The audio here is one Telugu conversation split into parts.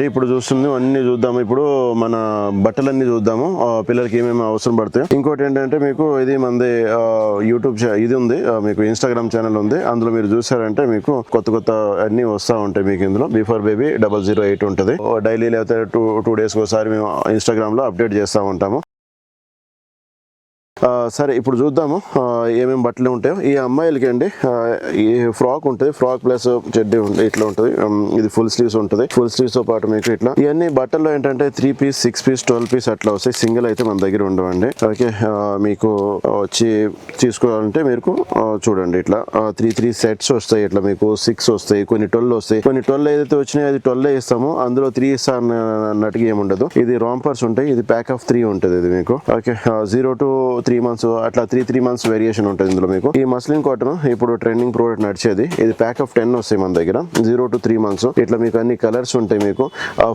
అండి. ఇప్పుడు చూస్తుంది అన్ని చూద్దాము. ఇప్పుడు మన బట్టలన్నీ చూద్దాము, పిల్లలకి ఏమేమి అవసరం పడతాయి. ఇంకోటి ఏంటంటే మీకు ఇది మంది యూట్యూబ్ ఇది ఉంది, మీకు ఇన్స్టాగ్రామ్ ఛానల్ ఉంది. అందులో మీరు చూసారంటే మీకు కొత్త కొత్త అన్ని వస్తూ ఉంటాయి. మీకు ఇందులో బిఫోర్ బేబీ 008 ఉంటుంది. డైలీ లేకపోతే టూ డేస్కి ఒకసారి మేము ఇన్స్టాగ్రామ్ లో అప్డేట్ చేస్తూ ఉంటాము. సరే ఇప్పుడు చూద్దాము ఏమేమి బట్టలు ఉంటాయో. ఈ అమ్మాయిలకి అండి ఈ ఫ్రాక్ ఉంటుంది, ఫ్రాక్ ప్లస్ చెడ్డీ ఉంటుంది, ఇట్లా ఉంటుంది. ఇది ఫుల్ స్లీవ్స్ ఉంటుంది. ఫుల్ స్లీవ్స్ తో పాటు మీకు ఇట్లా ఇవన్నీ బట్టల్లో ఏంటంటే 3 పీస్ 6 పీస్ 12 పీస్ అట్లా వస్తాయి. సింగిల్ అయితే మన దగ్గర ఉండవండి. ఓకే, మీకు వచ్చి తీసుకోవాలంటే మీరు చూడండి ఇట్లా 3 సెట్స్ వస్తాయి. ఇట్లా మీకు 6 వస్తాయి, కొన్ని 12 వస్తాయి. కొన్ని 12 ఏదైతే వచ్చినాయో అది 12 ఇస్తాము, అందులో 3 ఇస్తా అన్నట్టుగా ఏముండదు. ఇది రాంపర్స్ ఉంటాయి. ఇది ప్యాక్ ఆఫ్ 3 ఉంటుంది. ఇది మీకు ఓకే 0 to 3 months అట్లా 3 months వేరియేషన్ ఉంటుంది ఇందులో మీకు. ఈ మస్లిన్ కాటన్ ఇప్పుడు ట్రెండింగ్ ప్రోడక్ట్ నడిచేది. ఇది ప్యాక్ ఆఫ్ 10 వస్తాయి మన దగ్గర. 0 to 3 months ఇట్లా మీకు అన్ని కలర్స్ ఉంటాయి. మీకు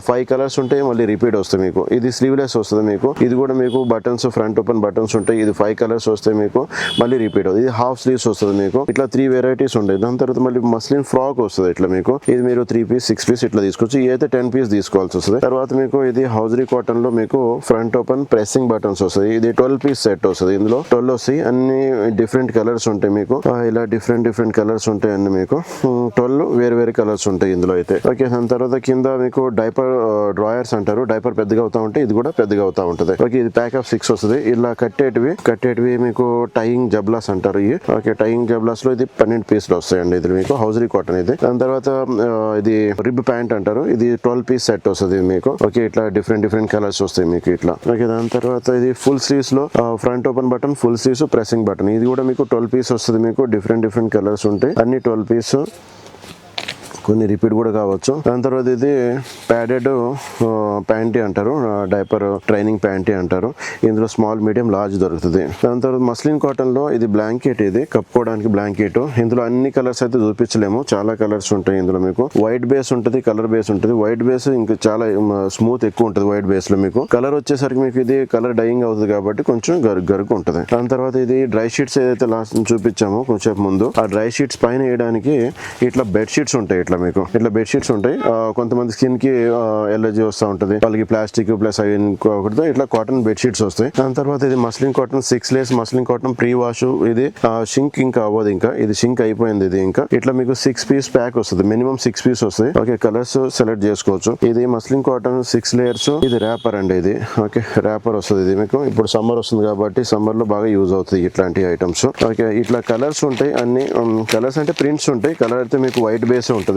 5 కలర్స్ ఉంటాయి, మళ్ళీ రిపీట్ వస్తాయి మీకు. ఇది స్లీవ్లెస్ వస్తుంది మీకు. ఇది కూడా మీకు బటన్స్ ఫ్రంట్ ఓపెన్ బటన్స్ ఉంటాయి. ఇది 5 కలర్స్ వస్తాయి మీకు, మళ్ళీ రిపీట్ అవుతుంది. ఇది హాఫ్ స్లీవ్స్ వస్తుంది మీకు. ఇట్లా 3 వెరైటీస్ ఉంటాయి. దాని తర్వాత మళ్ళీ మస్లిన్ ఫ్రాక్ వస్తుంది ఇట్లా మీకు. ఇది మీరు 3 పీస్ 6 పీస్ ఇట్లా తీసుకోవచ్చు. ఇది అయితే 10 పీస్ తీసుకోవాల్సి వస్తుంది. తర్వాత మీకు ఇది హౌజరీ కాటన్ లో మీకు ఫ్రంట్ ఓపెన్ ప్రెస్సింగ్ బటన్స్ వస్తుంది. ఇది 12 పీస్ సెట్ వస్తుంది. ఇందులో 12 వస్తాయి. అన్ని డిఫరెంట్ కలర్స్ ఉంటాయి మీకు. ఇలా డిఫరెంట్ కలర్స్ ఉంటాయి అన్ని మీకు. 12 వేరే కలర్స్ ఉంటాయి ఇందులో అయితే. ఓకే, దాని తర్వాత కింద మీకు డైపర్ డ్రాయర్స్ అంటారు. డైపర్ పెద్దగా అవుతా ఉంటే ఇది కూడా పెద్దగా అవుతా ఉంటుంది. ఓకే, ఇది ప్యాక్ ఆఫ్ 6 వస్తుంది. ఇలా కట్టేటివి మీకు టైయింగ్ జబ్లాస్ అంటారు. ఇవి ఓకే, టైయింగ్ జబ్లాస్ లో ఇది 12 పీస్లు వస్తాయండి. ఇది మీకు హౌజరీ కాటన్. ఇది దాని తర్వాత ఇది రిబ్ ప్యాంట్ అంటారు. ఇది 12 పీస్ సెట్ వస్తుంది మీకు. ఓకే, ఇట్లా డిఫరెంట్ కలర్స్ వస్తాయి మీకు ఇట్లా. ఓకే, దాని తర్వాత ఇది ఫుల్ స్లీవ్స్ లో front open button, full sleeves, pressing button. ఇది కూడా మీకు 12 పీస్ వస్తుంది మీకు. డిఫరెంట్ కలర్స్ ఉంటాయి. అన్ని 12 పీస్, కొన్ని రిపీట్ కూడా కావచ్చు. దాని తర్వాత ఇది ప్యాడెడ్ ప్యాంటీ అంటారు. డైపర్ ట్రైనింగ్ ప్యాంటీ అంటారు. ఇందులో స్మాల్, మీడియం, లార్జ్ దొరుకుతుంది. దాని తర్వాత మస్లిన్ కాటన్ లో ఇది బ్లాంకెట్. ఇది కప్పుకోవడానికి బ్లాంకెట్. ఇందులో అన్ని కలర్స్ అయితే చూపించలేము, చాలా కలర్స్ ఉంటాయి ఇందులో మీకు. వైట్ బేస్ ఉంటుంది, కలర్ బేస్ ఉంటుంది. వైట్ బేస్ ఇంకా చాలా స్మూత్ ఎక్కువ ఉంటుంది వైట్ బేస్ లో మీకు. కలర్ వచ్చేసరికి మీకు ఇది కలర్ డైయింగ్ అవుతుంది కాబట్టి కొంచెం గరుకు ఉంటుంది. దాని తర్వాత ఇది డ్రై షీట్స్ ఏదైతే లాస్ట్ చూపించామో కొంచెం ముందు, ఆ డ్రై షీట్స్ పైన వేయడానికి ఇట్లా బెడ్ షీట్స్ ఉంటాయి. ఇట్లా మీకు ఇట్లా బెడ్ షీట్స్ ఉంటాయి. కొంతమంది స్కిన్ కి ఎలర్జీ వస్తూ ఉంటుంది, వాళ్ళకి ప్లాస్టిక్ ప్లస్ అవి ఇట్లా కాటన్ బెడ్ షీట్స్ వస్తాయి. దాని తర్వాత ఇది muslin cotton 6 layers muslin cotton pre wash. ఇది షింక్ ఇంకా అవ్వదు, ఇంకా ఇది షింక్ అయిపోయింది. ఇది ఇంకా ఇట్లా మీకు 6 పీస్ ప్యాక్ వస్తుంది. మినిమం 6 పీస్ వస్తాయి. ఓకే, కలర్స్ సెలెక్ట్ చేసుకోవచ్చు. ఇది మస్లిన్ కాటన్ 6 లేయర్స్. ఇది ర్యాపర్ అండి. ఇది ఓకే, ర్యాపర్ వస్తుంది. ఇది మీకు ఇప్పుడు సమ్మర్ వస్తుంది కాబట్టి సమ్మర్ లో బాగా యూజ్ అవుతుంది ఇట్లాంటి ఐటమ్స్. ఓకే, ఇట్లా కలర్స్ ఉంటాయి. అన్ని కలర్స్ అంటే ప్రింట్స్ ఉంటాయి. కలర్ అయితే మీకు వైట్ బేస్ ఉంటుంది.